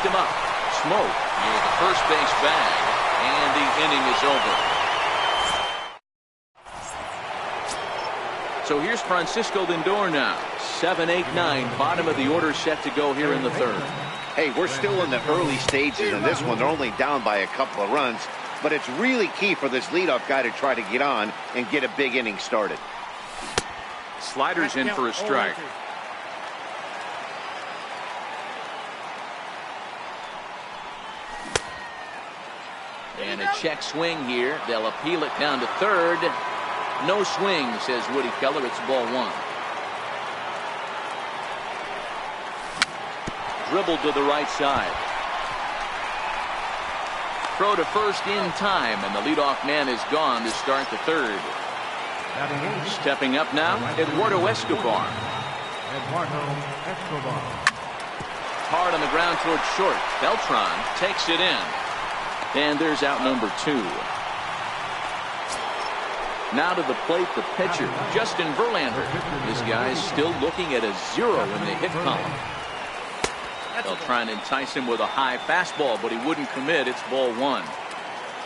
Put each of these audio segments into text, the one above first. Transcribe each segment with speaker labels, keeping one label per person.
Speaker 1: him up. Smoke near the first base bag, and the inning is over. So here's Francisco Lindor now. 7, 8, 9, bottom of the order set to go here in the third.
Speaker 2: Hey, we're still in the early stages in this one. They're only down by a couple of runs, but it's really key for this leadoff guy to try to get on and get a big inning started.
Speaker 1: Sliders in for a strike. And a check swing here. They'll appeal it down to third. No swing, says Woody Keller. It's ball one. Dribbled to the right side. Throw to first in time, and the leadoff man is gone to start the third. Stepping up now, Eduardo Escobar. Hard on the ground towards short. Beltran takes it in. And there's out number 2. Now to the plate, the pitcher, Justin Verlander. This guy's still looking at a 0 in the hit column. They'll try and entice him with a high fastball, but he wouldn't commit. It's ball 1.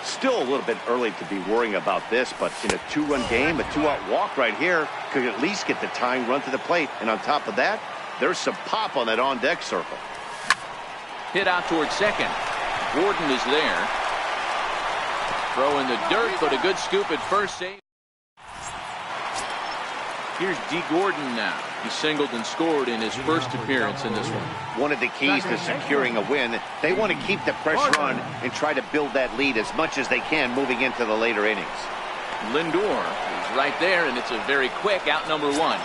Speaker 2: Still a little bit early to be worrying about this, but in a 2-run game, a 2-out walk right here could at least get the tying run to the plate. And on top of that, there's some pop on that on-deck circle.
Speaker 1: Hit out towards second. Gordon is there. Throw in the dirt, but a good scoop at first. Save. Here's D. Gordon now. He singled and scored in his first appearance in this one.
Speaker 2: One of the keys to securing a win, they want to keep the pressure on and try to build that lead as much as they can moving into the later innings.
Speaker 1: Lindor is right there, and it's a very quick out number 1.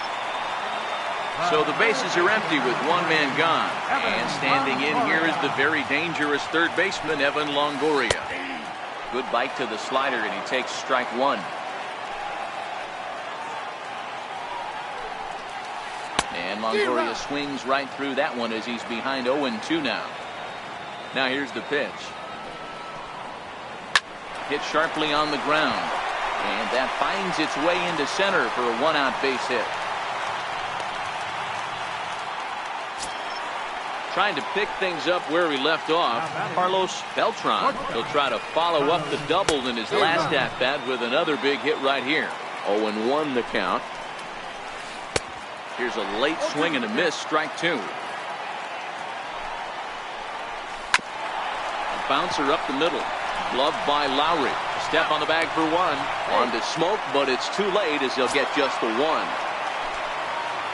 Speaker 1: So the bases are empty with one man gone. And standing in here is the very dangerous third baseman, Evan Longoria. Good bite to the slider, and he takes strike 1. And Longoria swings right through that one as he's behind 0-2 now. Now here's the pitch. Hit sharply on the ground. And that finds its way into center for a 1-out base hit. Trying to pick things up where he left off, Carlos Beltran. He'll try to follow up the double in his last at-bat with another big hit right here. 0-1 the count. Here's a late swing and a miss, strike 2. A bouncer up the middle. Gloved by Lowry. Step on the bag for 1. On to Smoke, but it's too late as he'll get just the 1.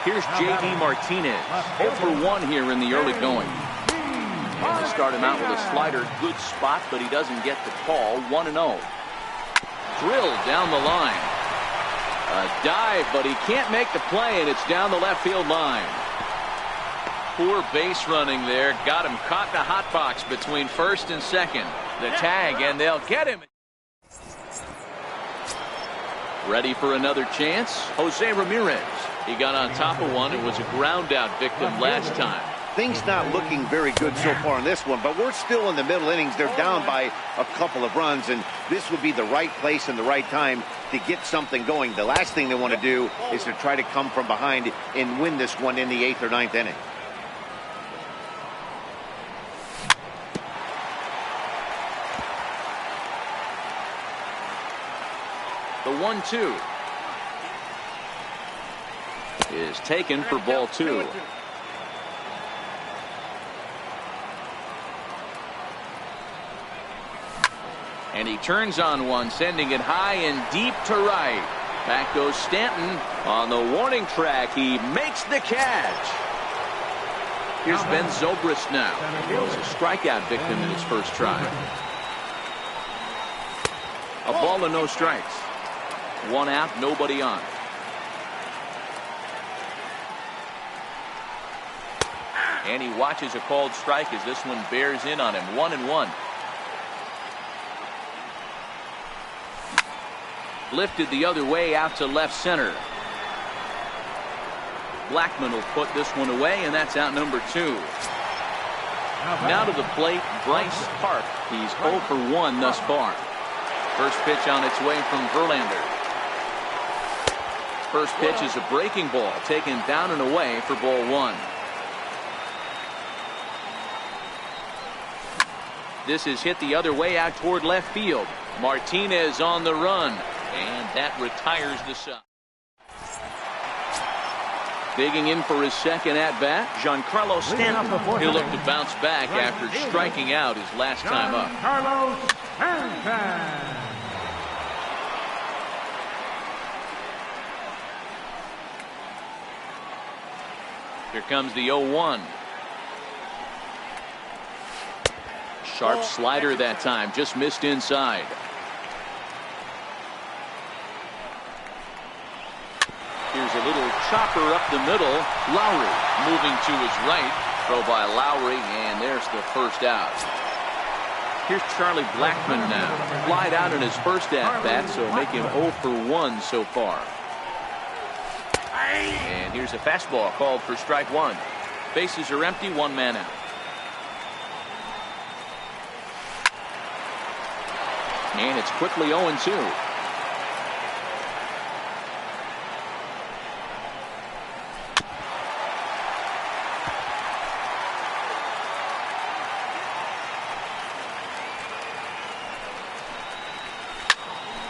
Speaker 1: Here's J.D. Martinez. 0 for 1 here in the early going. And they start him out with a slider. Good spot, but he doesn't get the call. 1-0. Drilled down the line. A dive, but he can't make the play, and it's down the left field line. Poor base running there. Got him caught in the hot box between first and second. The tag, and they'll get him. Ready for another chance? Jose Ramirez. He got on top of one and was a ground out victim last time.
Speaker 2: Things not looking very good so far in this one, but we're still in the middle innings. They're down by a couple of runs, and this would be the right place and the right time to get something going. The last thing they want to do is to try to come from behind and win this one in the 8th or 9th inning.
Speaker 1: The 1-2 is taken for ball 2. And he turns on one, sending it high and deep to right. Back goes Stanton on the warning track. He makes the catch. Here's Ben Zobrist now. He was a strikeout victim in his first try. A ball and no strikes. 1 out, nobody on. And he watches a called strike as this one bears in on him. 1-1. Lifted the other way out to left center. Blackman will put this one away, and that's out number 2. Now to the plate, Bryce Harp. He's 0 for 1 thus far. First pitch on its way from Verlander. First pitch is a breaking ball taken down and away for ball 1. this is hit the other way out toward left field. Martinez on the run, and that retires the side. Digging in for his second at-bat, Giancarlo Stanton. He'll look to bounce back after striking out his last time up.
Speaker 3: Giancarlo Stanton.
Speaker 1: Here comes the 0-1. Sharp slider that time, just missed inside. Here's a little chopper up the middle. Lowry moving to his right. Throw by Lowry, and there's the first out. Here's Charlie Blackmon now. Flied out in his first at-bat, so make him 0 for 1 so far. And here's a fastball called for strike one. Bases are empty, one man out. And it's quickly 0-2.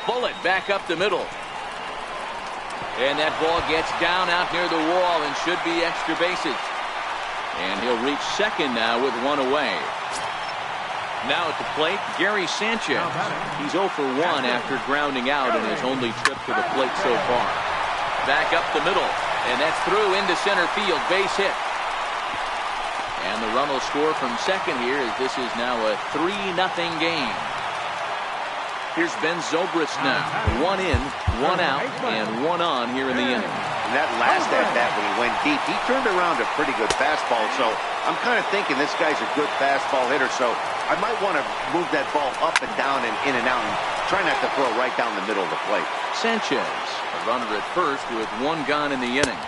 Speaker 1: Bullet back up the middle. And that ball gets down out near the wall and should be extra bases. And he'll reach second now with one away. Now at the plate, Gary Sanchez. He's 0 for 1 after grounding out in his only trip to the plate so far. Back up the middle, and that's through into center field, base hit. And the run will score from second here as this is now a 3-0 game. Here's Ben Zobrist now. 1 in, 1 out, and 1 on here in the inning.
Speaker 2: And that last at-bat when he went deep, he turned around a pretty good fastball. So I'm kind of thinking this guy's a good fastball hitter. So I might want to move that ball up and down and in and out and try not to throw right down the middle of the plate.
Speaker 1: Sanchez, a runner at first with 1 gone in the inning.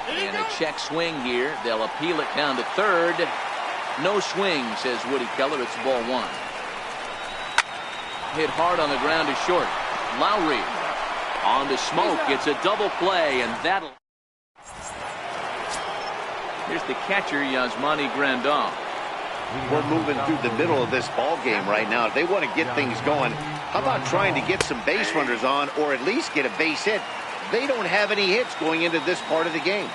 Speaker 1: And a check swing here. They'll appeal it down to third. No swing, says Woody Keller. It's ball 1. Hit hard on the ground to short. Lowry on to Smoke. It's a double play, and that'll. Here's the catcher, Yasmani Grandal.
Speaker 2: We're moving through the middle of this ball game right now. If they want to get things going, how about trying to get some base runners on or at least get a base hit? They don't have any hits going into this part of the game.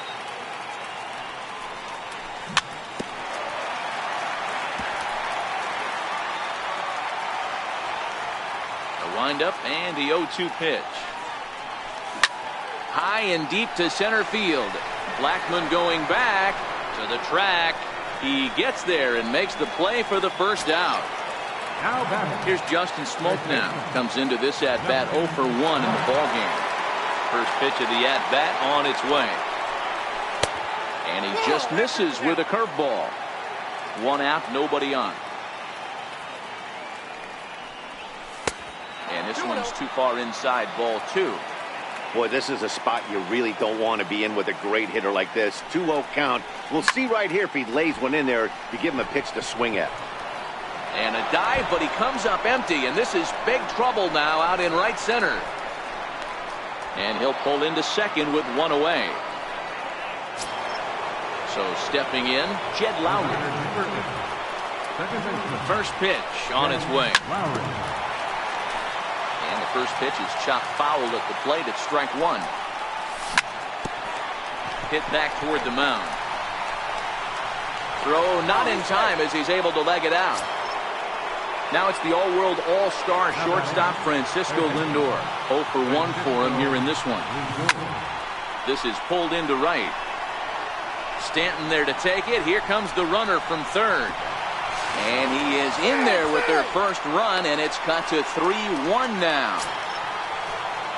Speaker 1: Wind-up and the 0-2 pitch. High and deep to center field. Blackmon going back to the track. He gets there and makes the play for the first out. Here's Justin Smoke now. Comes into this at-bat 0 for 1 in the ballgame. First pitch of the at-bat on its way. And he just misses with a curveball. 1 out, nobody on. And this one's too far inside, ball 2.
Speaker 2: Boy, this is a spot you really don't want to be in with a great hitter like this. 2-0 count. We'll see right here if he lays one in there. You give him a pitch to swing at.
Speaker 1: And a dive, but he comes up empty, and this is big trouble now out in right center. And he'll pull into second with 1 away. So stepping in, Jed Lowry. First pitch on its way. And the first pitch is chopped foul at the plate at strike 1. Hit back toward the mound. Throw not in time as he's able to leg it out. Now it's the all-world all-star shortstop Francisco Lindor. 0 for 1 for him here in this one. This is pulled into right. Stanton there to take it. Here comes the runner from third. And he is in there with their first run, and it's cut to 3-1 now.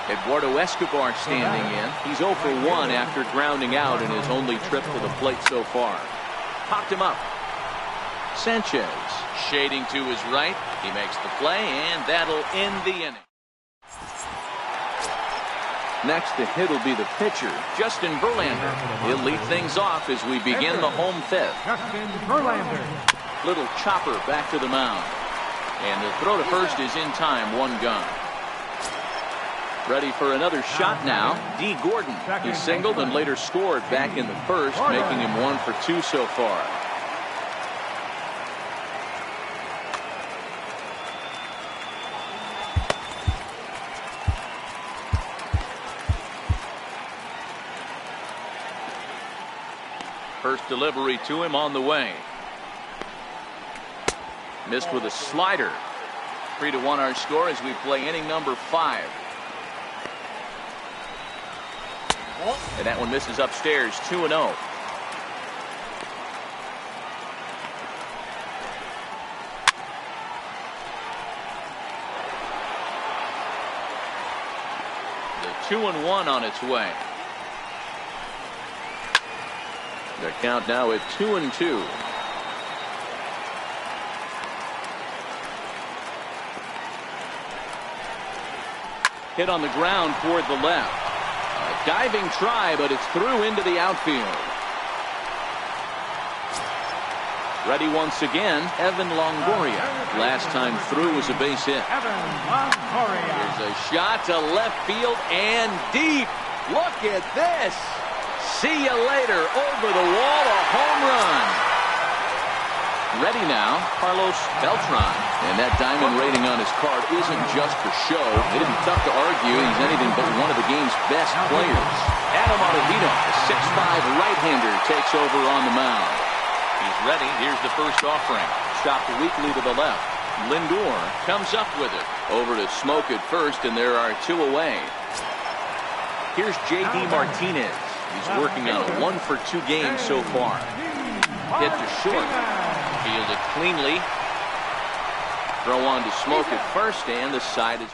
Speaker 1: Eduardo Escobar standing in. He's 0 for 1 after grounding out in his only trip to the plate so far. Popped him up. Sanchez shading to his right. He makes the play, and that'll end the inning. Next to hit will be the pitcher, Justin Verlander. He'll lead things off as we begin the home fifth.
Speaker 3: Justin Verlander.
Speaker 1: Little chopper back to the mound. And the throw to first is in time, 1 gone. Ready for another shot now, D. Gordon. He singled and later scored back in the first, making him 1 for 2 so far. First delivery to him on the way. Missed with a slider. 3-1 our score as we play inning number 5. And that one misses upstairs. 2-0. The 2-1 on its way. The count now at 2-2. Hit on the ground toward the left. A diving try, but it's through into the outfield. Ready once again, Evan Longoria. Last time through was a base hit. Here's a shot to left field and deep. Look at this. See you later. Over the wall, a home run. Ready now, Carlos Beltran. And that diamond rating on his card isn't just for show. It'd be tough to argue he's anything but one of the game's best players. Adam Ottavino, the 6'5" right-hander, takes over on the mound. He's ready. Here's the first offering. Chopped weakly to the left. Lindor comes up with it. Over to Smoke at first, and there are 2 away. Here's J.D. Martinez. He's working on a 1-for-2 game so far. Hit to short. Fielded cleanly. Throw on to Smoke at first, and the side is.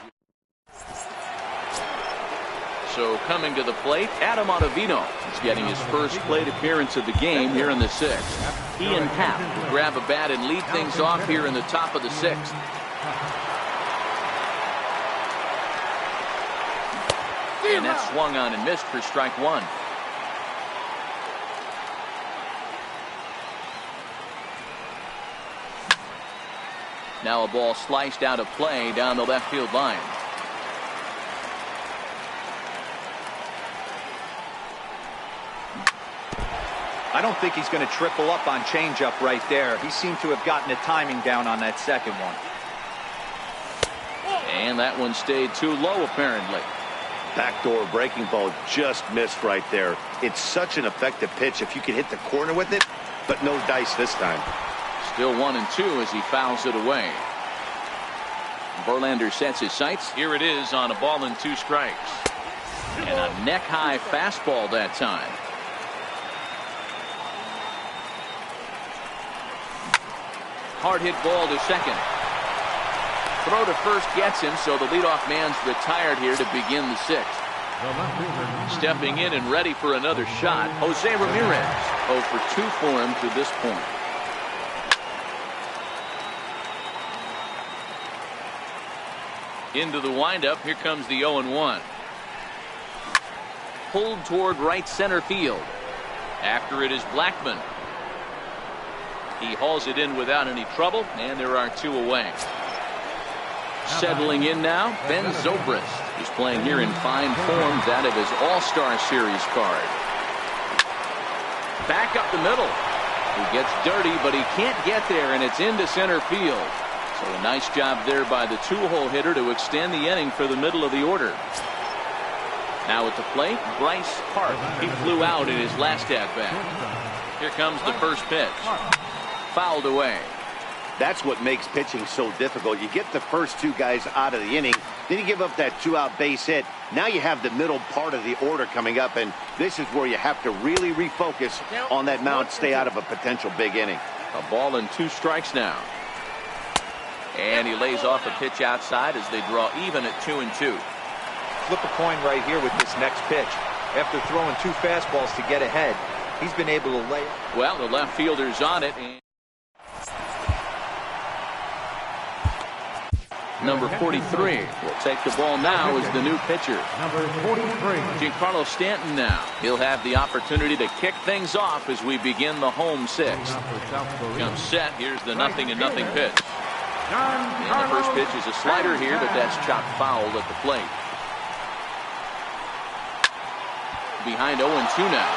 Speaker 1: So coming to the plate, Adam Ottavino is getting his first plate appearance of the game here in the 6th. Ian Happ will grab a bat and lead things off here in the top of the 6th. And that swung on and missed for strike 1. Now a ball sliced out of play down the left field line.
Speaker 4: I don't think he's going to triple up on changeup right there. He seemed to have gotten the timing down on that second one.
Speaker 1: And that one stayed too low apparently.
Speaker 2: Backdoor breaking ball just missed right there. It's such an effective pitch if you can hit the corner with it, but no dice this time.
Speaker 1: Still 1-2 as he fouls it away. Verlander sets his sights. Here it is on a ball and 2 strikes. And a neck-high fastball that time. Hard hit ball to second. Throw to first gets him, so the leadoff man's retired here to begin the 6th. Stepping in and ready for another shot, Jose Ramirez. 0 for 2 for him to this point. Into the windup. Here comes the 0-1. Pulled toward right center field. After it is Blackman. He hauls it in without any trouble, and there are 2 away. Settling in now, Ben Zobrist. He's playing here in fine form, that of his All-Star Series card. Back up the middle. He gets dirty, but he can't get there, and it's into center field. So a nice job there by the 2-hole hitter to extend the inning for the middle of the order. Now at the plate, Bryce Hart. He flew out in his last at-bat. Here comes the first pitch. Fouled away.
Speaker 2: That's what makes pitching so difficult. You get the first 2 guys out of the inning, then you give up that 2-out base hit. Now you have the middle part of the order coming up, and this is where you have to really refocus on that mound, stay out of a potential big inning.
Speaker 1: A ball and 2 strikes now. And he lays off a pitch outside as they draw even at 2-2.
Speaker 4: Flip a coin right here with this next pitch. After throwing 2 fastballs to get ahead, he's been able to lay.
Speaker 1: Well, the left fielder's on it. And number 43 will take the ball now as the new pitcher.
Speaker 3: Number 43.
Speaker 1: Giancarlo Stanton now. He'll have the opportunity to kick things off as we begin the home 6th. Comes set. Here's the 0-0 pitch. And the first pitch is a slider here, but that's chopped foul at the plate. Behind 0-2 now.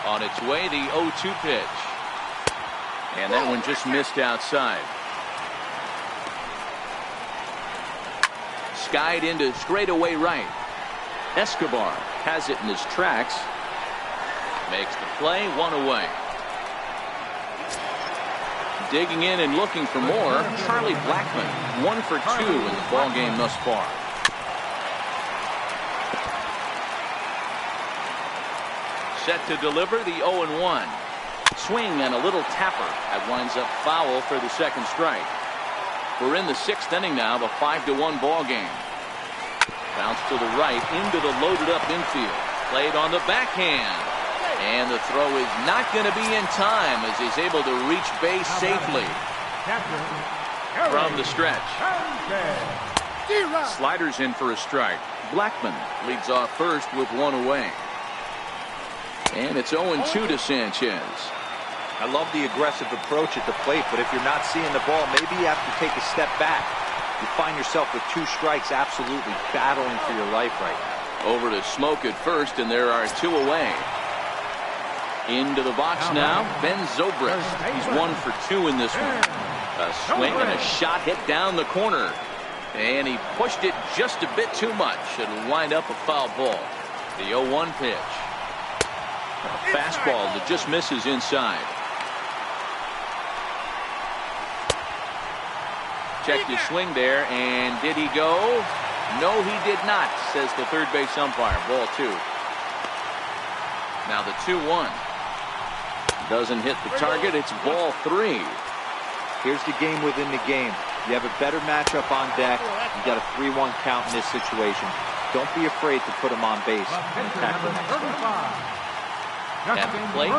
Speaker 1: On its way, the 0-2 pitch. And that one just missed outside. Skied into straightaway right. Escobar has it in his tracks. Makes the play, 1 away. Digging in and looking for more, Charlie Blackmon, 1 for 2 in the ball game thus far. Set to deliver the 0-1. Swing and a little tapper. That winds up foul for the second strike. We're in the 6th inning now, a 5-1 ball game. Bounce to the right into the loaded up infield. Played on the backhand. And the throw is not going to be in time as he's able to reach base safely from the stretch. Sliders in for a strike. Blackmon leads off first with 1 away. And it's 0-2 to Sanchez.
Speaker 4: I love the aggressive approach at the plate, but if you're not seeing the ball, maybe you have to take a step back. You find yourself with 2 strikes, absolutely battling for your life right now.
Speaker 1: Over to Smoke at first, and there are 2 away. Into the box now, Ben Zobrist. He's 1 for 2 in this one. A swing and a shot hit down the corner. And he pushed it just a bit too much. It'll wind up a foul ball. The 0-1 pitch. A fastball that just misses inside. Check his swing there, and did he go? No, he did not, says the third base umpire. Ball 2. Now the 2-1. Doesn't hit the target. It's ball 3.
Speaker 4: Here's the game within the game. You have a better matchup on deck. You got a 3-1 count in this situation. Don't be afraid to put him on base and attack the next one.
Speaker 1: At the plate.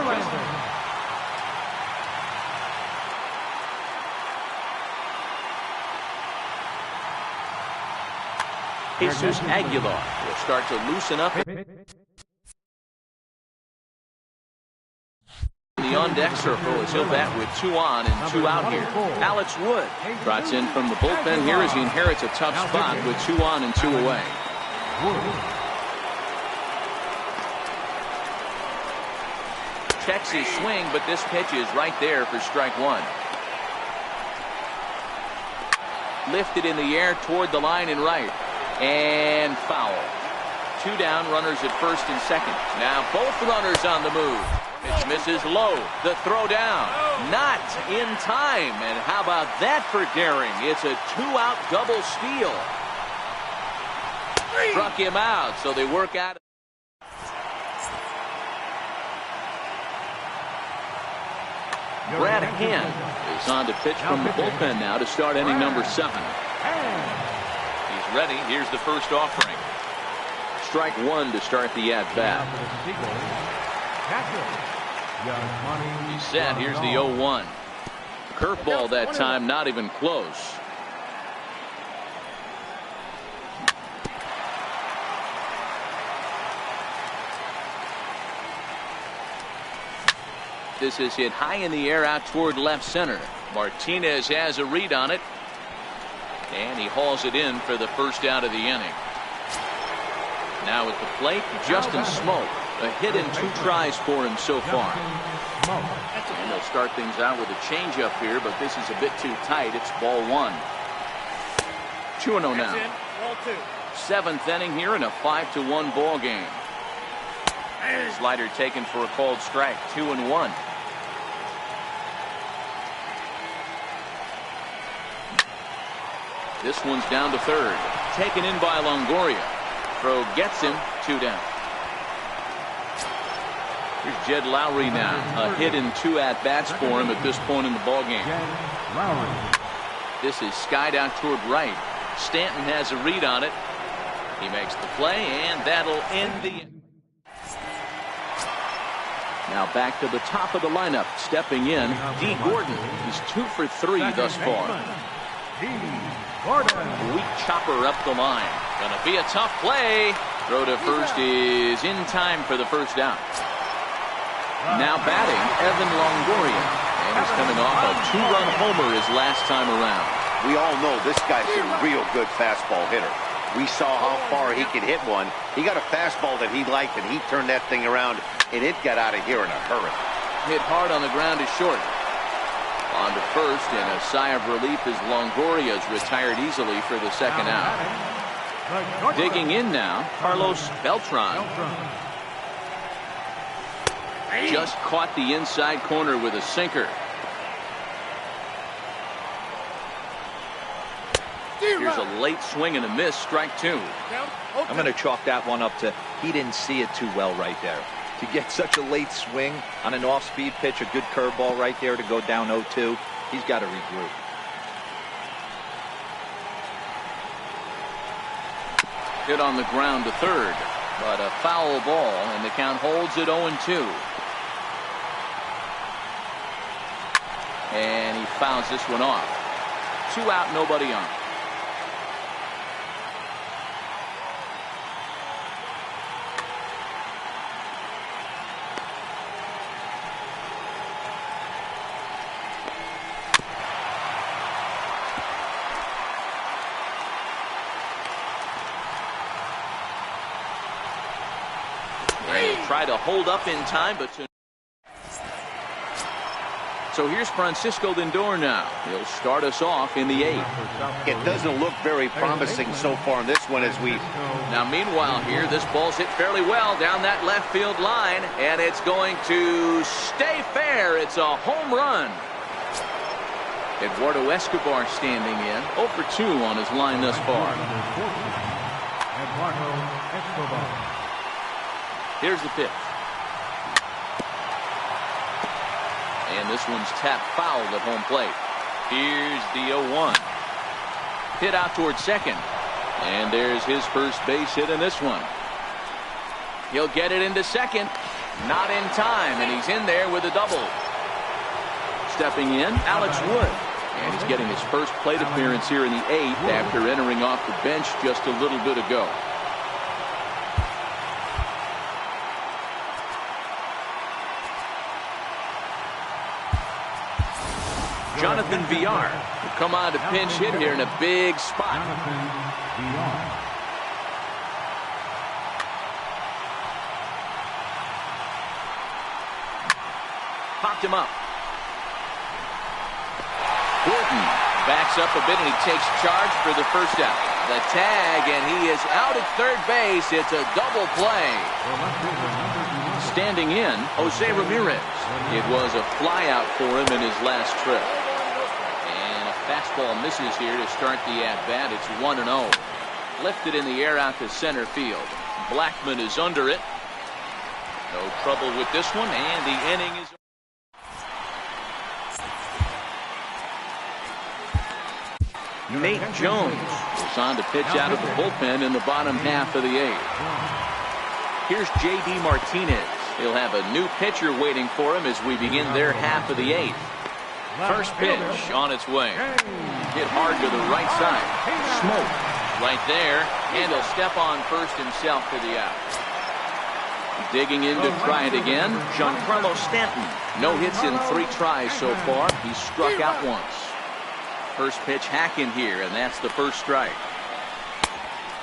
Speaker 1: Jesus Aguilar will start to loosen up. The on-deck circle as he'll bat with 2 on and 2 out here. Alex Wood trots in from the bullpen here as he inherits a tough spot with 2 on and 2 away. Checks his swing, but this pitch is right there for strike 1. Lifted in the air toward the line and right. And foul. 2 down, runners at first and second. Now both runners on the move. Pitch misses low. The throw down. Not in time. And how about that for daring? It's a 2-out double steal. Struck him out, so they work out. Brad Hand is on to pitch from the bullpen now to start inning number 7. He's ready. Here's the first offering. Strike 1 to start the at-bat. He's set. Here's the 0-1. Curveball that time, not even close. This is hit high in the air out toward left center. Martinez has a read on it. And he hauls it in for the first out of the inning. Now at the plate, Justin Smoke. A hit and 2 tries for him so far. And they'll start things out with a changeup here, but this is a bit too tight. It's ball 1. 2-0 now. 7th inning here in a 5-1 ball game. Slider taken for a called strike. 2-1. This one's down to third. Taken in by Longoria. Throw gets him. 2 down. Here's Jed Lowry now. A hit and 2 at-bats for him at this point in the ballgame. This is skied out toward right. Stanton has a read on it. He makes the play, and that'll end the... Now back to the top of the lineup. Stepping in, D. Gordon. He's 2 for 3 thus far. Weak chopper up the line. Gonna be a tough play. Throw to first is in time for the first out. Now batting, Evan Longoria. And he's coming off a 2-run homer his last time around.
Speaker 2: We all know this guy's a real good fastball hitter. We saw how far he could hit one. He got a fastball that he liked, and he turned that thing around, and it got out of here in a hurry.
Speaker 1: Hit hard on the ground is short. On to first, and a sigh of relief as Longoria's retired easily for the second out. Digging in now, Carlos Beltran. Just caught the inside corner with a sinker. Here's a late swing and a miss, strike two.
Speaker 4: I'm going to chalk that one up to he didn't see it too well right there. To get such a late swing on an off-speed pitch, a good curveball right there to go down 0-2, he's got to regroup.
Speaker 1: Hit on the ground to third, but a foul ball, and the count holds at 0-2. And he fouls this one off. 2 out, nobody on. Try to hold up in time, but so here's Francisco Lindor now. He'll start us off in the 8th.
Speaker 2: It doesn't look very promising so far in this one as we.
Speaker 1: Now, meanwhile, here this ball's hit fairly well down that left field line, and it's going to stay fair. It's a home run. Eduardo Escobar standing in, 0 for 2 on his line thus far.
Speaker 3: Eduardo Escobar.
Speaker 1: Here's the pitch. And this one's tapped foul at home plate. Here's the 0-1. Hit out towards second. And there's his first base hit in this one. He'll get it into second. Not in time, and he's in there with a double. Stepping in, Alex Wood. And he's getting his first plate appearance here in the 8th after entering off the bench just a little bit ago. Jonathan Villar will come on to pinch hit here in a big spot. Popped him up. Gordon backs up a bit and he takes charge for the first out. The tag, and he is out at third base. It's a double play. Standing in, Jose Ramirez. It was a flyout for him in his last trip. Fastball misses here to start the at-bat. It's 1-0. Lifted in the air out to center field. Blackman is under it. No trouble with this one, and the inning is... Nate Jones is on to pitch out of the bullpen in the bottom half of the 8th. Here's J.D. Martinez. He'll have a new pitcher waiting for him as we begin their half of the 8th. First pitch on its way. Hit hard to the right side. Smoke right there. And he'll step on first himself for the out. Digging in to try it again, Giancarlo Stanton. No hits in 3 tries so far. He's struck out once. First pitch hack in here, and that's the first strike.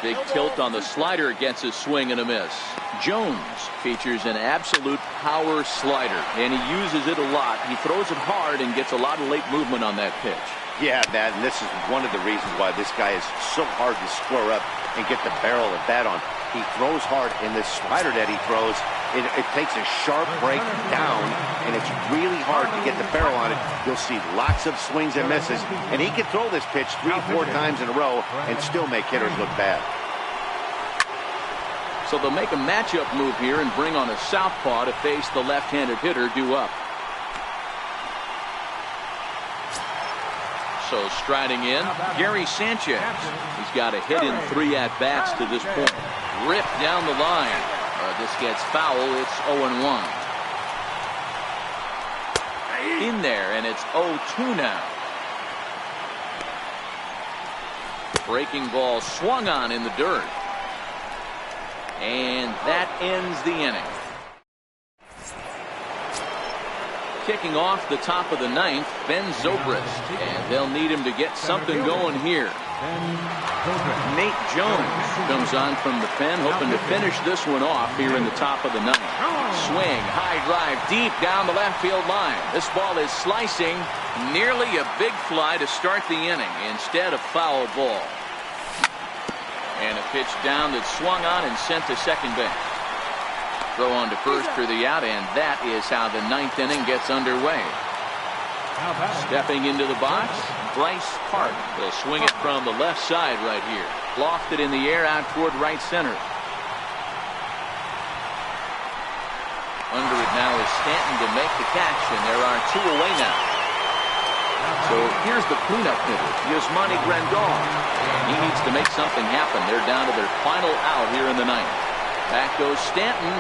Speaker 1: Big tilt on the slider, gets a swing and a miss. Jones features an absolute power slider, and he uses it a lot. He throws it hard and gets a lot of late movement on that pitch.
Speaker 2: Yeah, Matt, and this is one of the reasons why this guy is so hard to square up and get the barrel of that on. He throws hard, and this slider that he throws, it takes a sharp break down, and it's really hard to get the barrel on it. You'll see lots of swings and misses, and he can throw this pitch 3-4 times in a row and still make hitters look bad.
Speaker 1: So they'll make a matchup move here and bring on a southpaw to face the left-handed hitter due up. So striding in, Gary Sanchez. He's got a hit in 3 at-bats to this point. Ripped down the line. This gets foul. It's 0-1. In there, and it's 0-2 now. Breaking ball swung on in the dirt. And that ends the inning. Kicking off the top of the 9th, Ben Zobrist, and they'll need him to get something going here. Nate Jones comes on from the pen, hoping to finish this one off here in the top of the 9th. Swing, high drive, deep down the left field line. This ball is slicing, nearly a big fly to start the inning instead of foul ball. And a pitch down that swung on and sent to second base. Throw on to first for the out, and that is how the ninth inning gets underway. Stepping into the box, Bryce Hart. They'll swing it from the left side right here. Lofted in the air out toward right center. Under it now is Stanton to make the catch, and there are two away now. So here's the cleanup hitter, Yasmani Grandal. And he needs to make something happen. They're down to their final out here in the ninth. Back goes Stanton,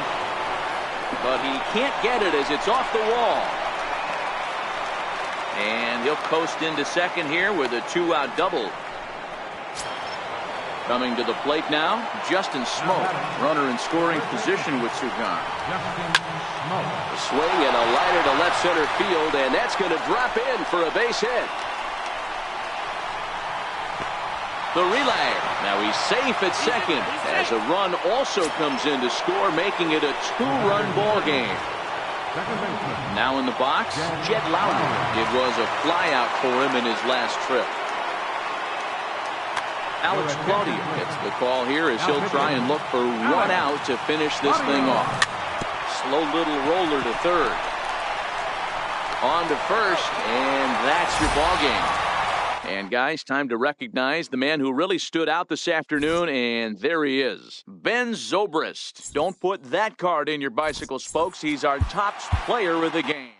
Speaker 1: but he can't get it as it's off the wall. And he'll coast into second here with a 2-out double. Coming to the plate now, Justin Smoke. Runner in scoring position with Sugan. A swing and a liner to left center field, and that's going to drop in for a base hit. The relay. Now he's safe at second as a run also comes in to score, making it a 2-run ball game. Now in the box, Jed Lowry. It was a flyout for him in his last trip. Alex Claudia gets the call here as he'll try and look for one out to finish this thing off. Slow little roller to third. On to first, and that's your ball game. And guys, time to recognize the man who really stood out this afternoon, and there he is, Ben Zobrist. Don't put that card in your bicycle spokes. He's our top player of the game.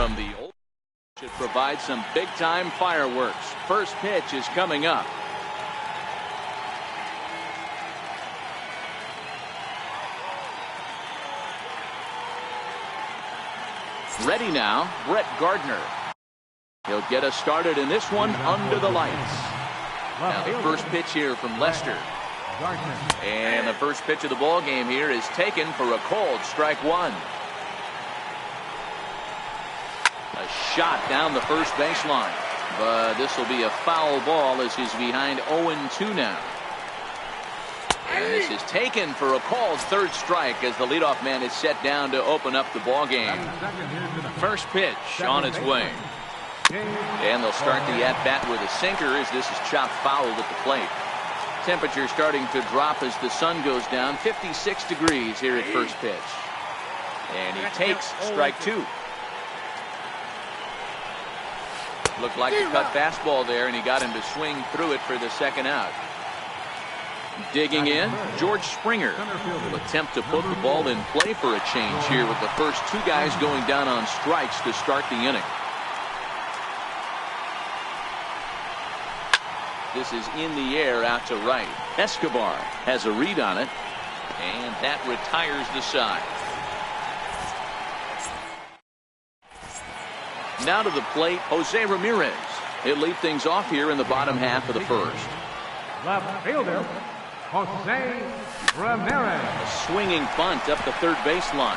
Speaker 1: from the old. Should provide some big-time fireworks. First pitch is coming up. Ready now, Brett Gardner. He'll get us started in this one under the lights. Now the first pitch here from Lester. And the first pitch of the ball game here is taken for a called strike one. A shot down the first baseline, but this will be a foul ball as he's behind 0-2 now. And this is taken for a called third strike as the leadoff man is set down to open up the ball game. First pitch on its way. And they'll start the at-bat with a sinker as this is chopped foul at the plate. Temperature starting to drop as the sun goes down. 56 degrees here at first pitch. And he takes strike two. Looked like a cut fastball there, and he got him to swing through it for the second out. Digging in, George Springer will attempt to put the ball in play for a change here with the first two guys going down on strikes to start the inning. This is in the air out to right. Escobar has a read on it, and that retires the side. Now to the plate, Jose Ramirez. He'll lead things off here in the bottom half of the first.
Speaker 3: Left fielder, Jose Ramirez.
Speaker 1: A swinging bunt up the third baseline.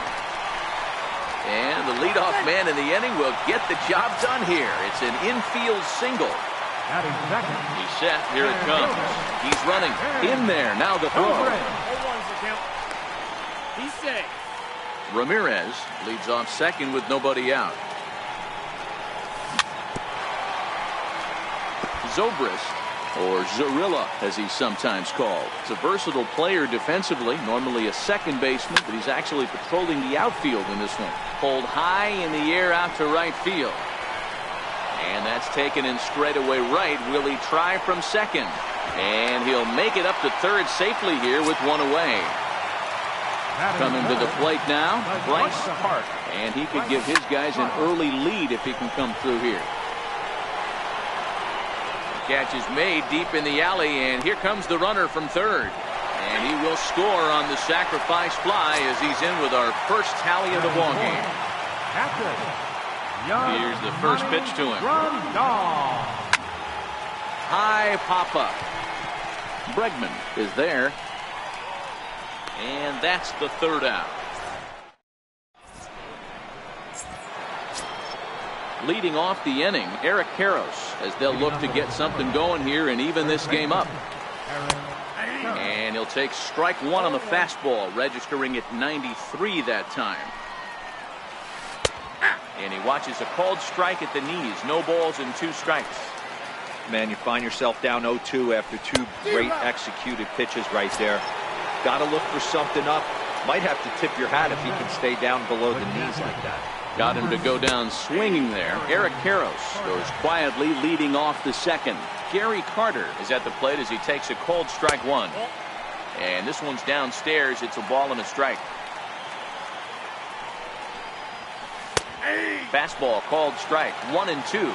Speaker 1: And the leadoff man in the inning will get the job done here. It's an infield single. He's set. Here it comes. He's running in there. Now the throw.
Speaker 5: He's safe.
Speaker 1: Ramirez leads off second with nobody out. Zobrist, or Zorilla as he's sometimes called. He's a versatile player defensively, normally a second baseman, but he's actually patrolling the outfield in this one. Pulled high in the air out to right field. And that's taken in straightaway right. Will he try from second? And he'll make it up to third safely here with one away. Coming to the plate now, Bryce Hart. And he could give his guys an early lead if he can come through here. Catch is made deep in the alley, and here comes the runner from third. And he will score on the sacrifice fly as he's in with our first tally of the ball game. Here's the first pitch to him. High pop-up. Bregman is there. And that's the third out. Leading off the inning, Eric Karros, as they'll look to get something going here and even this game up. And he'll take strike one on the fastball, registering at 93 that time. And he watches a called strike at the knees. No balls and two strikes.
Speaker 4: Man, you find yourself down 0-2 after two great executed pitches right there. Got to look for something up. Might have to tip your hat if he can stay down below the knees like that.
Speaker 1: Got him to go down swinging there. Eric Karros goes quietly leading off the second. Gary Carter is at the plate as he takes a called strike one. And this one's downstairs. It's a ball and a strike. Fastball called strike. 1-2.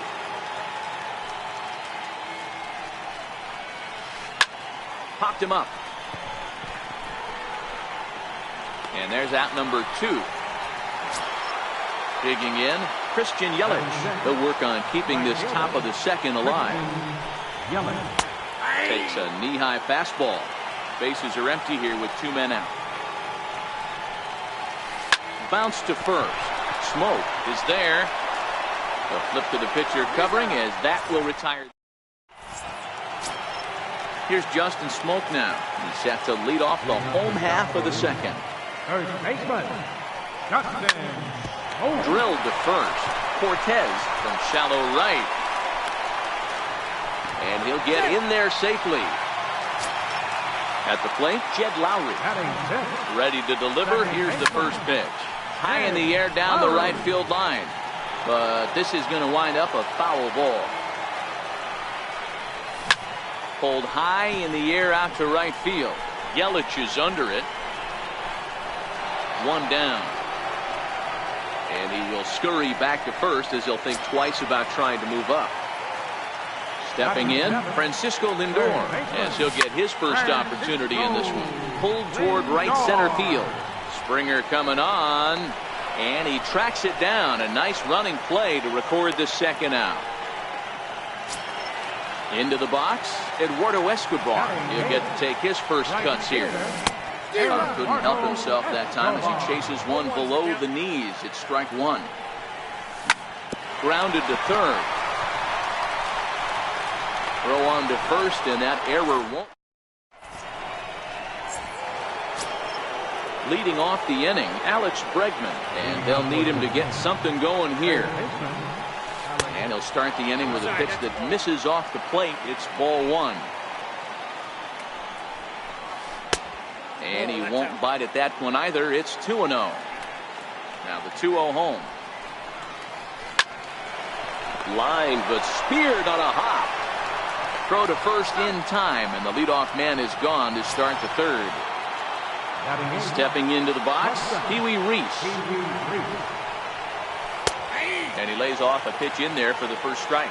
Speaker 1: Popped him up. And there's out number two. Digging in, Christian Yelich. They'll work on keeping this top of the second alive. Takes a knee-high fastball. Bases are empty here with two men out. Bounce to first. Smoke is there. A flip to the pitcher covering as that will retire. Here's Justin Smoke now. He's set to lead off the home half of the second.
Speaker 3: First baseman, Justin.
Speaker 1: Drilled to first. Cortez from shallow right. And he'll get in there safely. At the plate, Jed Lowry. Ready to deliver. Here's the first pitch. High in the air down the right field line. But this is going to wind up a foul ball. Pulled high in the air out to right field. Yelich is under it. One down. And he will scurry back to first as he'll think twice about trying to move up. Stepping in, Francisco Lindor, as he'll get his first opportunity in this one. Pulled toward right center field. Springer coming on, and he tracks it down. A nice running play to record the second out. Into the box, Eduardo Escobar. He'll get to take his first cuts here. Couldn't help himself that time as he chases one below the knees. It's strike one. Grounded to third. Throw on to first, and that error won't. Leading off the inning, Alex Bregman, and they'll need him to get something going here. And he'll start the inning with a pitch that misses off the plate. It's ball one. And he won't bite at that one either. It's 2-0. Now the 2-0 home. Line, but speared on a hop. Throw to first in time, and the leadoff man is gone to start the third. Stepping into the box, Pee-wee Reese. And he lays off a pitch in there for the first strike.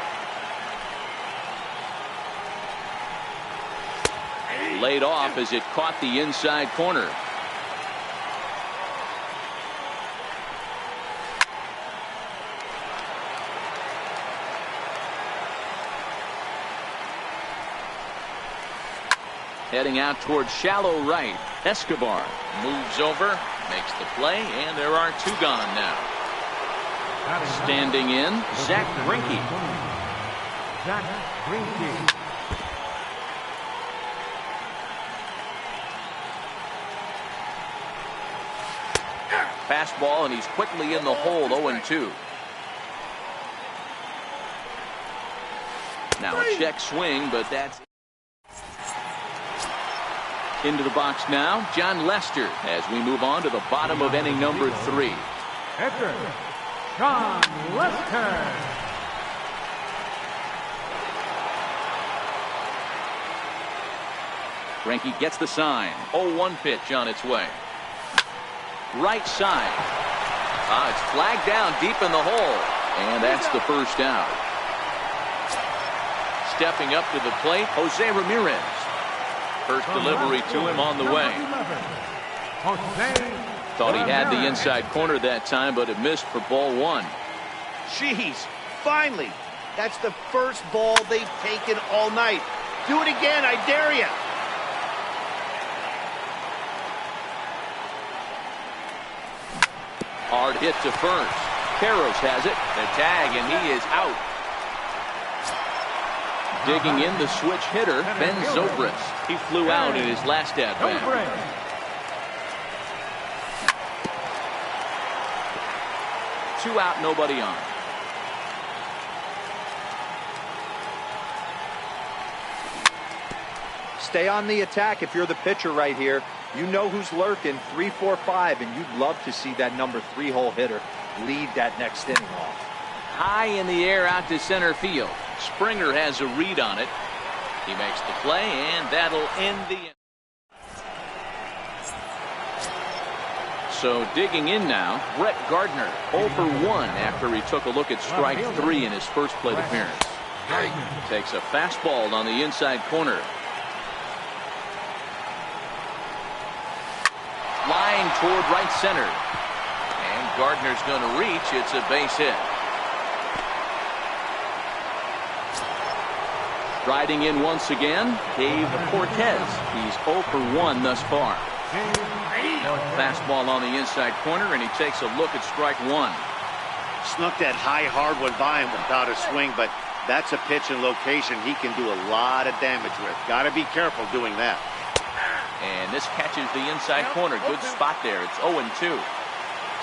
Speaker 1: Laid off as it caught the inside corner. Heading out towards shallow right. Escobar moves over, makes the play, and there are two gone now. Standing in, Zach Greinke. Fastball, and he's quickly in the hole, 0-2. Now a check swing, but that's into the box now. John Lester as we move on to the bottom of inning number 3.
Speaker 3: Pitcher, John Lester.
Speaker 1: Greinke gets the sign. 0-1 pitch on its way. Right side. It's flagged down deep in the hole. And that's the first out. Stepping up to the plate, Jose Ramirez. First delivery to him on the way. Thought he had the inside corner that time, but it missed for ball one.
Speaker 2: Jeez, finally. That's the first ball they've taken all night. Do it again, I dare you.
Speaker 1: Hard hit to first. Karros has it. The tag, and he is out. Digging in the switch hitter, Ben Zobrist. He flew out in his last at-bat. 2 out, nobody on.
Speaker 4: Stay on the attack if you're the pitcher right here. You know who's lurking, 3, 4, 5, and you'd love to see that number 3-hole hitter lead that next inning off.
Speaker 1: High in the air out to center field. Springer has a read on it. He makes the play, and that'll end the inning. So digging in now, Brett Gardner, 0 for 1 after he took a look at strike 3 in his first plate appearance. Takes a fastball on the inside corner. Flying toward right center. And Gardner's going to reach. It's a base hit. Riding in once again, Dave Cortez. He's 0 for 1 thus far. Fastball on the inside corner, and he takes a look at strike 1.
Speaker 2: Snuck that high, hard one by him without a swing, but that's a pitch and location he can do a lot of damage with. Got to be careful doing that.
Speaker 1: And this catches the inside corner. Good spot there. It's 0-2.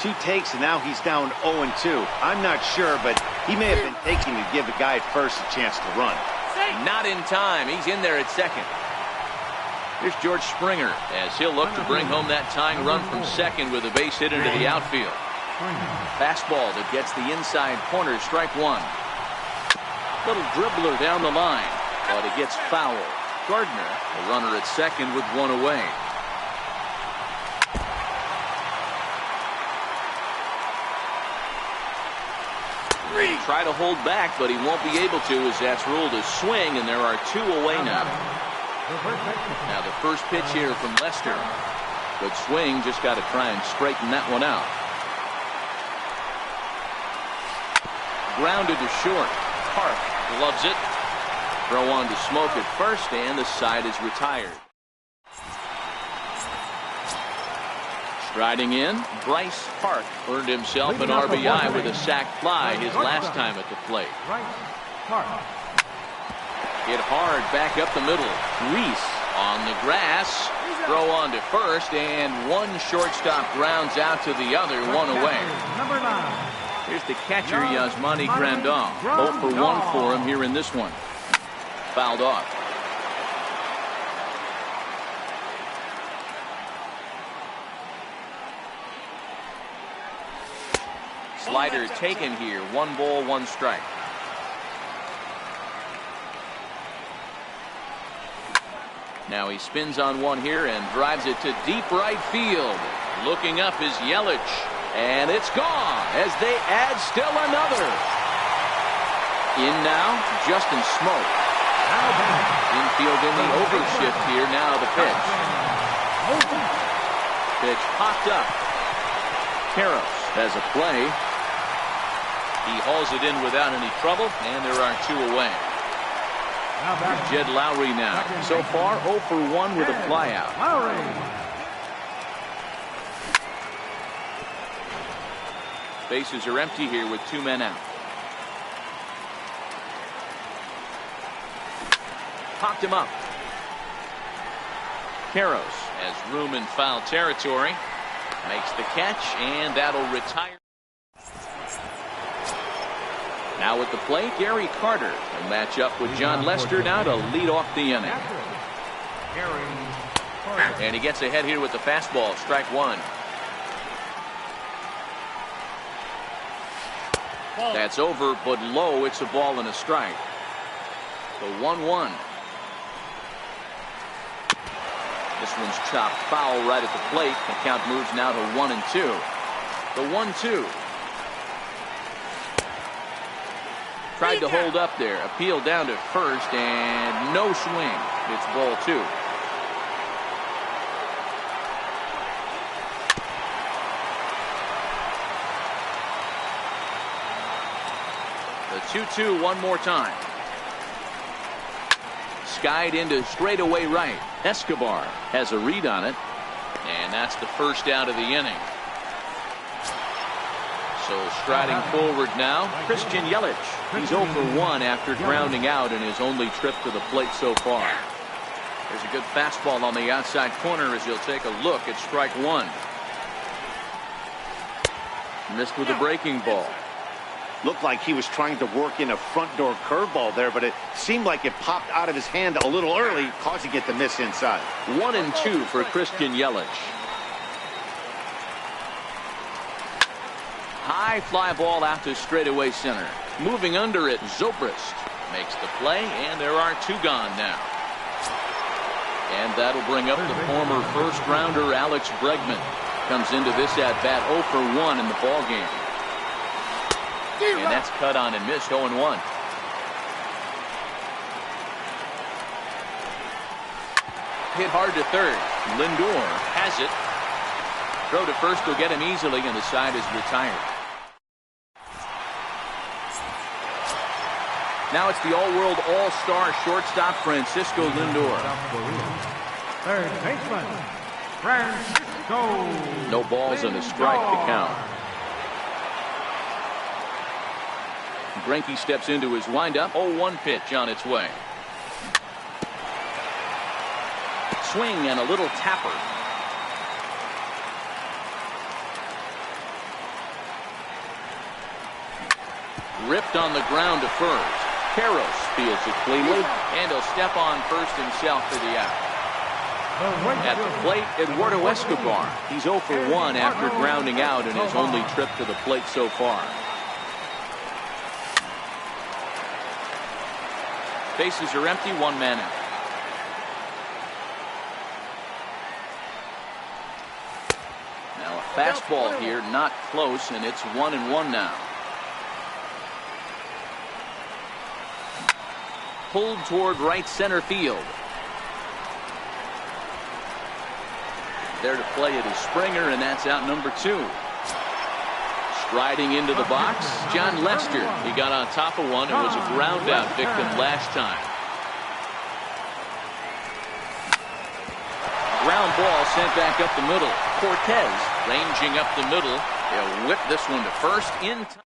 Speaker 2: 2 takes, and now he's down 0-2. I'm not sure, but he may have been taking to give the guy at first a chance to run.
Speaker 1: Not in time. He's in there at second. Here's George Springer as he'll look to bring home that tying run from second with a base hit into the outfield. Fastball that gets the inside corner, strike 1. Little dribbler down the line, but it gets foul. Gardner, the runner at second with 1 away. Try to hold back, but he won't be able to as that's ruled a swing, and there are 2 away now. Now the first pitch here from Lester. Good swing, just got to try and straighten that one out. Grounded to short. Park loves it. Throw on to Smoke at first, and the side is retired. Striding in, Bryce Park earned himself an RBI with a sac fly his last time at the plate. Hit hard back up the middle. Reese on the grass. Throw on to first, and one shortstop grounds out to the other, 1 away. Here's the catcher, Yasmani Grandal. 0 for 1 for him here in this one. Fouled off. Slider taken here. 1 ball, 1 strike. Now he spins on one here and drives it to deep right field. Looking up is Yelich. And it's gone as they add still another. In now, Justin Smoke. Infield in the overshift here. Now the pitch. Pitch popped up. Karros has a play. He hauls it in without any trouble, and there are 2 away. Jed Lowry now. So far, 0 for 1 with a flyout. Bases are empty here with 2 men out. Popped him up. Karros has room in foul territory. Makes the catch, and that'll retire. Now at the plate, Gary Carter will match up with John Lester now to lead off the inning. And he gets ahead here with the fastball. Strike 1. That's over, but low. It's a ball and a strike. The 1-1. This one's chopped foul right at the plate. The count moves now to 1-2. The 1-2. Tried to hold up there. Appeal down to first, and no swing. It's ball 2. The 2-2 one more time. Skied into straightaway right. Escobar has a read on it, and that's the first out of the inning. So striding forward now, Christian Yelich. He's 0 for 1 after grounding out in his only trip to the plate so far. There's a good fastball on the outside corner as he'll take a look at strike 1. Missed with a breaking ball.
Speaker 2: Looked like he was trying to work in a front door curveball there, but it seemed like it popped out of his hand a little early, causing it to miss inside.
Speaker 1: 1-2 for Christian Yelich. High fly ball out to straightaway center. Moving under it, Zobrist makes the play, and there are 2 gone now. And that'll bring up the former first-rounder Alex Bregman. Comes into this at-bat 0 for 1 in the ballgame. And that's cut on and missed. 0-1. Hit hard to third. Lindor has it. Throw to first will get him easily, and the side is retired. Now it's the all-world all-star shortstop Francisco Lindor.
Speaker 3: Third baseman, Francisco.
Speaker 1: No balls and a strike to count. Greinke steps into his windup. 0-1 pitch on its way. Swing and a little tapper. Ripped on the ground to first. Karros fields it cleanly, and he'll step on first himself for the out. At the plate, Eduardo Escobar. He's 0 for 1 after grounding out in his only trip to the plate so far. Bases are empty, 1 man out. Now a fastball here, not close, and it's 1-1 now. pulled toward right center field. There to play it is Springer, and that's out number 2. Striding into the box, John Lester. He got on top of one and was a ground out victim last time. Ground ball sent back up the middle. Cortez ranging up the middle. He'll whip this one to first in time.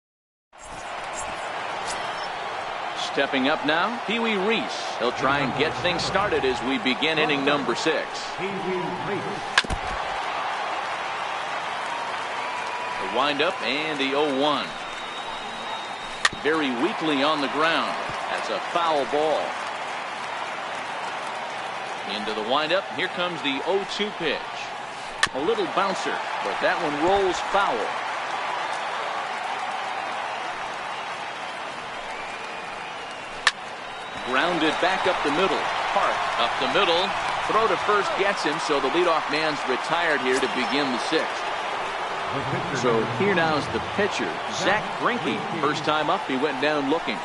Speaker 1: Stepping up now, Pee Wee Reese. He'll try and get things started as we begin inning number 6. The windup and the 0-1. Very weakly on the ground. That's a foul ball. Into the windup. Here comes the 0-2 pitch. A little bouncer, but that one rolls foul. Grounded back up the middle. Hart up the middle. Throw to first gets him, so the leadoff man's retired here to begin the 6th. So here now is the pitcher, Zach Greinke. First time up, he went down looking.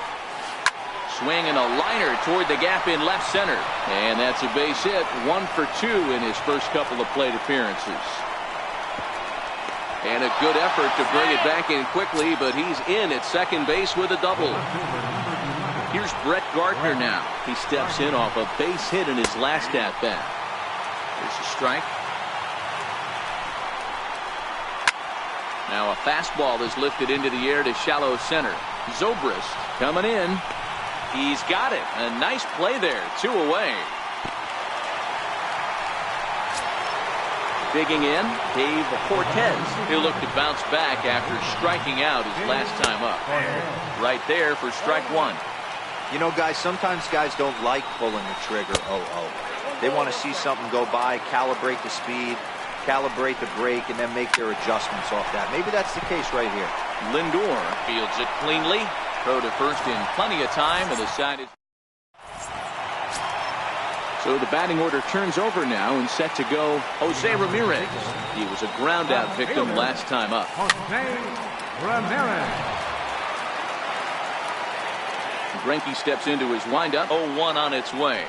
Speaker 1: Swing and a liner toward the gap in left center. And that's a base hit. 1 for 2 in his first couple of plate appearances. And a good effort to bring it back in quickly, but he's in at second base with a double. Here's Brett Gardner now. He steps in off a base hit in his last at-bat. There's a strike. Now a fastball is lifted into the air to shallow center. Zobrist coming in. He's got it. A nice play there. 2 away. Digging in, Dave Cortez. He'll look to bounce back after striking out his last time up. Right there for strike 1.
Speaker 4: You know, guys, sometimes guys don't like pulling the trigger 0-0. They want to see something go by, calibrate the speed, calibrate the brake, and then make their adjustments off that. Maybe that's the case right here.
Speaker 1: Lindor fields it cleanly. Throw to first in plenty of time, and the side is. So the batting order turns over now and set to go Jose Ramirez. He was a ground out victim last time up.
Speaker 3: Jose Ramirez.
Speaker 1: Greinke steps into his windup. 0-1 on its way.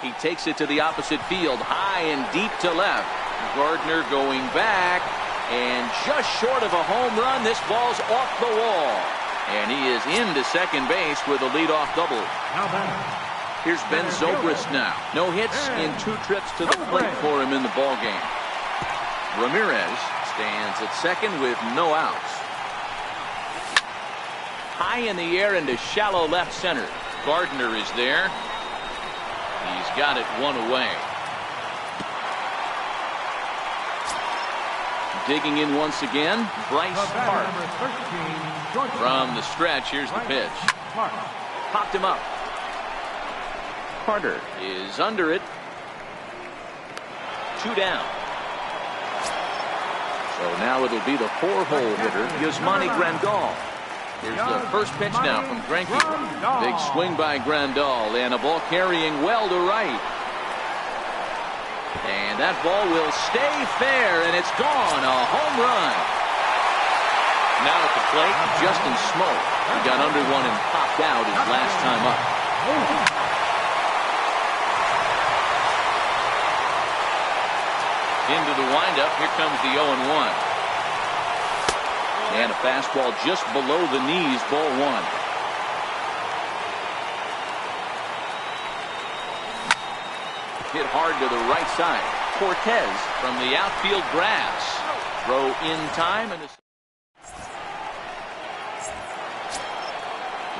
Speaker 1: He takes it to the opposite field, high and deep to left. Gardner going back, and just short of a home run. This ball's off the wall, and he is into second base with a leadoff double. Here's Ben Zobrist now. No hits in 2 trips to the plate for him in the ballgame. Ramirez stands at second with no outs. High in the air into shallow left center. Gardner is there. He's got it 1 away. Digging in once again, Bryce Hart. From the stretch, here's the pitch. Popped him up. Carter is under it. 2 down. So now it'll be the 4-hole hitter, Yasmani Grandal. Here's the first pitch now from Greinke. Big swing by Grandal, and a ball carrying well to right. And that ball will stay fair, and it's gone. A home run. Now at the plate, Justin Smoke. He got under one and popped out his last time up. Into the windup. Here comes the 0-1. And a fastball just below the knees, ball 1. Hit hard to the right side. Cortez from the outfield grass. Throw in time, and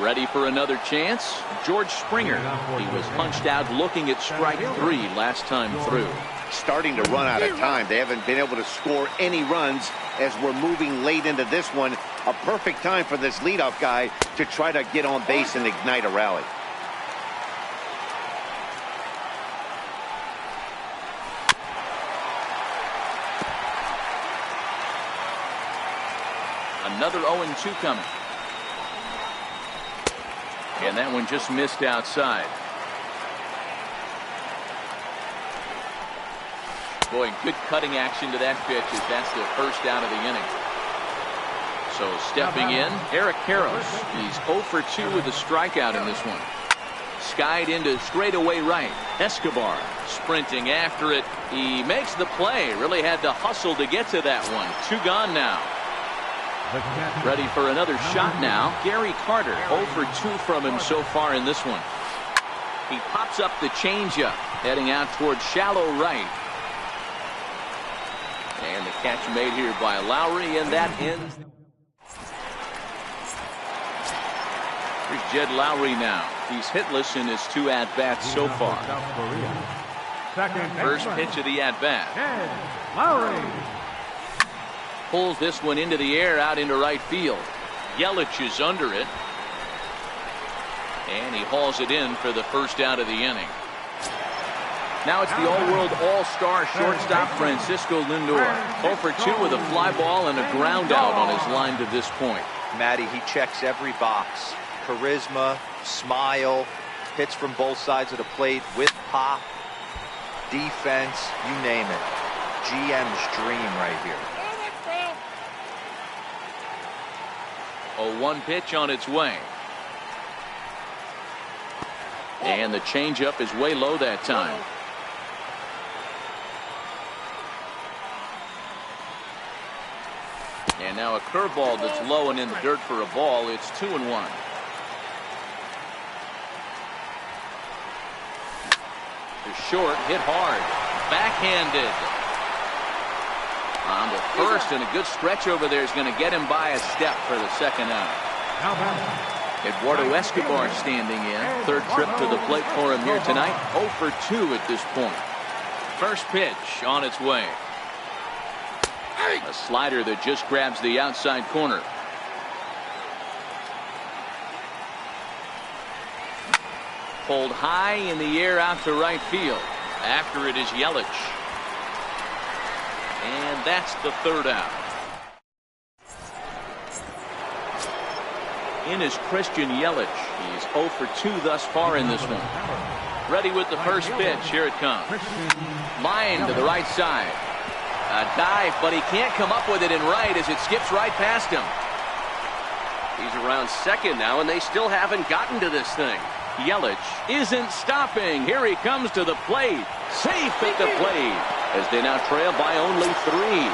Speaker 1: ready for another chance. George Springer. He was punched out looking at strike 3 last time through.
Speaker 2: Starting to run out of time. They haven't been able to score any runs as we're moving late into this one. A perfect time for this leadoff guy to try to get on base and ignite a rally.
Speaker 1: Another 0-2 coming. And that one just missed outside. Boy, good cutting action to that pitch as that's the first out of the inning. So stepping in, Eric Karros. He's 0 for 2 with a strikeout in this one. skied into straightaway right. Escobar sprinting after it. He makes the play. Really had to hustle to get to that one. 2 gone now. Ready for another shot now. Gary Carter, 0 for 2 from him so far in this one. He pops up the changeup, heading out towards shallow right. And the catch made here by Lowry, and that ends. Here's Jed Lowry now. He's hitless in his 2 at-bats so far. First pitch of the at-bat.
Speaker 3: Lowry.
Speaker 1: Pulls this one into the air out into right field. Yelich is under it. And he hauls it in for the first out of the inning. Now it's the all-world all-star shortstop Francisco Lindor. 0 for 2 with a fly ball and a ground out on his line to this point.
Speaker 4: Matty, he checks every box. Charisma, smile, hits from both sides of the plate with pop, defense, you name it. GM's dream right here.
Speaker 1: A 1 pitch on its way. And the changeup is way low that time. And now a curveball that's low and in the dirt for a ball. It's 2-1. To short, hit hard, backhanded. On the first, and a good stretch over there is going to get him by a step for the second out. Eduardo Escobar standing in. Third trip to the plate for him here tonight. 0 for 2 at this point. First pitch on its way. A slider that just grabs the outside corner. Pulled high in the air out to right field. After it is Yelich. And that's the third out. In is Christian Yelich. He's 0 for 2 thus far in this one. Ready with the first pitch. Here it comes. Line to the right side. A dive, but he can't come up with it in right as it skips right past him. He's around second now, and they still haven't gotten to this thing. Yelich isn't stopping. Here he comes to the plate. Safe at the plate as they now trail by only 3.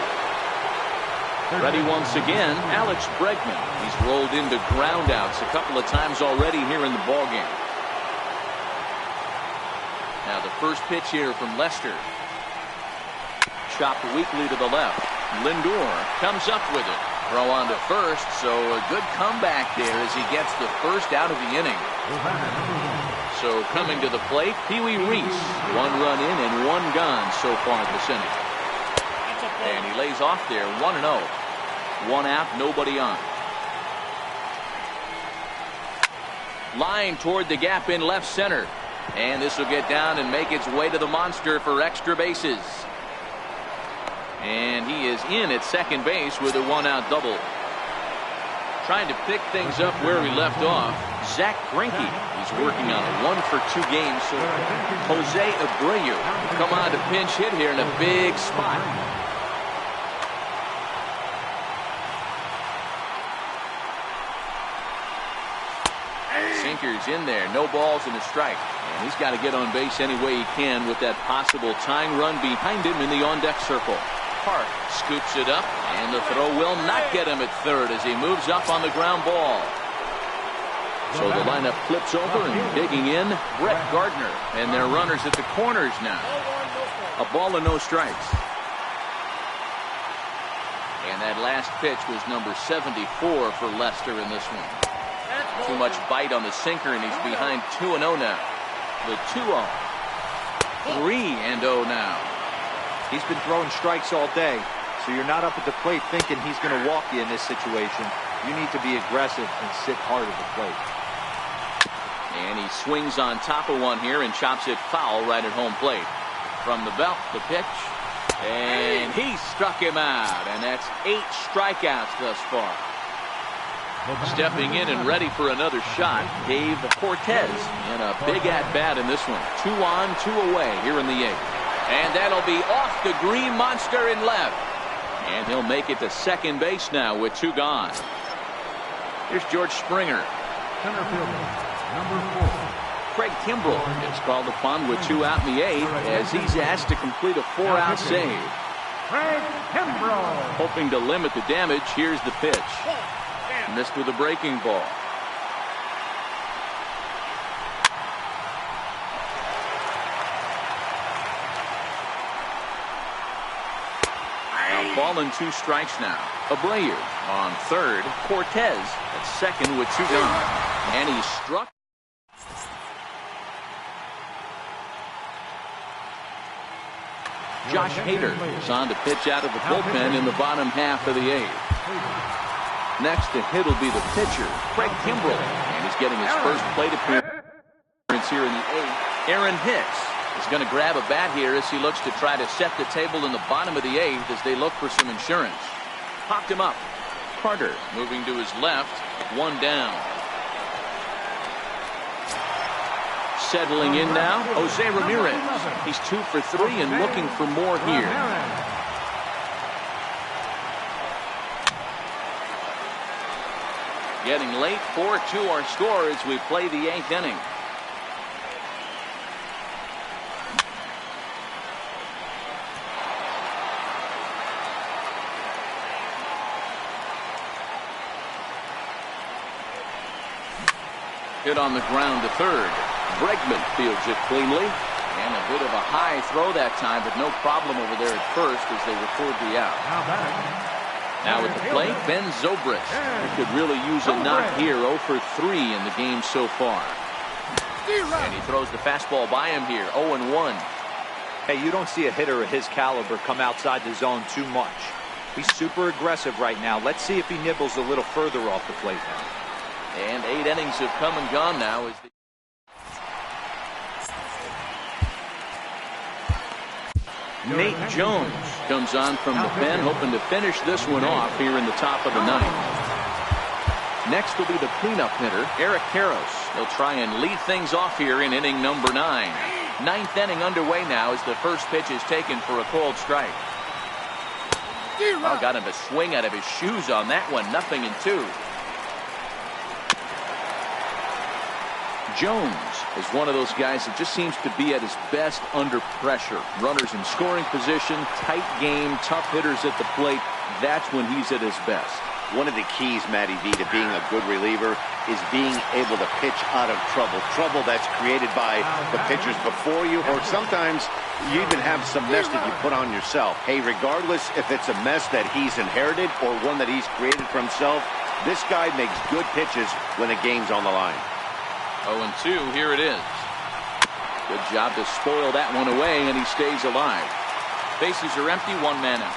Speaker 1: Ready once again, Alex Bregman. He's rolled into groundouts a couple of times already here in the ballgame. Now the first pitch here from Lester. Chopped weakly to the left. Lindor comes up with it. Throw on to first, so a good comeback there as he gets the first out of the inning. So coming to the plate, Pee Wee Reese. 1 run in and 1 gone so far this inning. And he lays off there 1-0. 1 out, nobody on. Line toward the gap in left center. And this will get down and make its way to the monster for extra bases. And he is in at second base with a 1-out double. Trying to pick things up where we left off. Zach Greinke. He's working on a 1 for 2 game. So Jose Abreu come on to pinch hit here in a big spot. Sinker's in there. No balls and a strike. And he's got to get on base any way he can with that possible tying run behind him in the on-deck circle. Park scoops it up, and the throw will not get him at third as he moves up on the ground ball. So the lineup flips over, and digging in, Brett Gardner. And their runners at the corners now. A ball and no strikes. And that last pitch was number 74 for Lester in this one. Too much bite on the sinker, and he's behind 2-0 now. The 2-0. 3-0 now.
Speaker 4: He's been throwing strikes all day, so you're not up at the plate thinking he's going to walk you in this situation. You need to be aggressive and sit hard at the plate.
Speaker 1: And he swings on top of one here and chops it foul right at home plate. From the belt, the pitch. And he struck him out, and that's 8 strikeouts thus far. Stepping in and ready for another shot, Dave Cortez in a big at-bat in this one. 2 on, 2 away here in the 8th. And that'll be off the green monster in left. And he'll make it to second base now with 2 gone. Here's George Springer.
Speaker 3: Center fielder, number 4.
Speaker 1: Craig Kimbrell gets called upon with 2 out in the 8th as he's asked to complete a 4-out save.
Speaker 3: Craig Kimbrell.
Speaker 1: Hoping to limit the damage, here's the pitch. Missed with a breaking ball. Ball and 2 strikes now. Abreu on third. Cortez at second with 2 gone. And he struck. Josh Hader is on to pitch out of the bullpen in the bottom half of the 8th. Next to hit will be the pitcher, Craig Kimbrell. And he's getting his first plate appearance here in the 8th. Aaron Hicks is going to grab a bat here as he looks to try to set the table in the bottom of the 8th as they look for some insurance. Popped him up. Carter moving to his left, 1 down. Settling in now, Jose Ramirez. He's 2 for 3 and looking for more here. Getting late, 4-2 our score as we play the 8th inning. Hit on the ground to third. Bregman fields it cleanly. And a bit of a high throw that time, but no problem over there at first as they record the out. Now at the plate, Ben Zobrist. He could really use a knock here. 0 for 3 in the game so far. And he throws the fastball by him here. 0-1.
Speaker 4: Hey, you don't see a hitter of his caliber come outside the zone too much. He's super aggressive right now. Let's see if he nibbles a little further off the plate now.
Speaker 1: And 8 innings have come and gone now as Nate Jones comes on from the pen, hoping to finish this one off here in the top of the 9th. Next will be the cleanup hitter, Eric Karros. He'll try and lead things off here in inning number 9. 9th inning underway now as the first pitch is taken for a called strike. Oh, got him a swing out of his shoes on that one. 0-2. Jones is one of those guys that just seems to be at his best under pressure. Runners in scoring position, tight game, tough hitters at the plate. That's when he's at his best.
Speaker 2: One of the keys, Matty V, to being a good reliever is being able to pitch out of trouble. Trouble that's created by the pitchers before you, or sometimes you even have some mess that you put on yourself. Hey, regardless if it's a mess that he's inherited or one that he's created for himself, this guy makes good pitches when the game's on the line.
Speaker 1: 0-2, here it is. Good job to spoil that one away, and he stays alive. Bases are empty, 1 man out.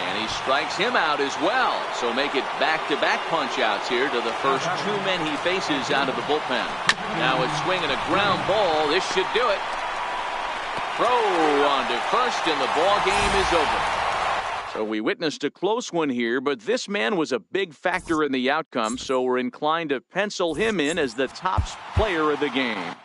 Speaker 1: And he strikes him out as well. So make it back-to-back punch-outs here to the first 2 men he faces out of the bullpen. Now a swing and a ground ball. This should do it. Throw on to first, and the ball game is over. So we witnessed a close one here, but this man was a big factor in the outcome, so we're inclined to pencil him in as the top player of the game.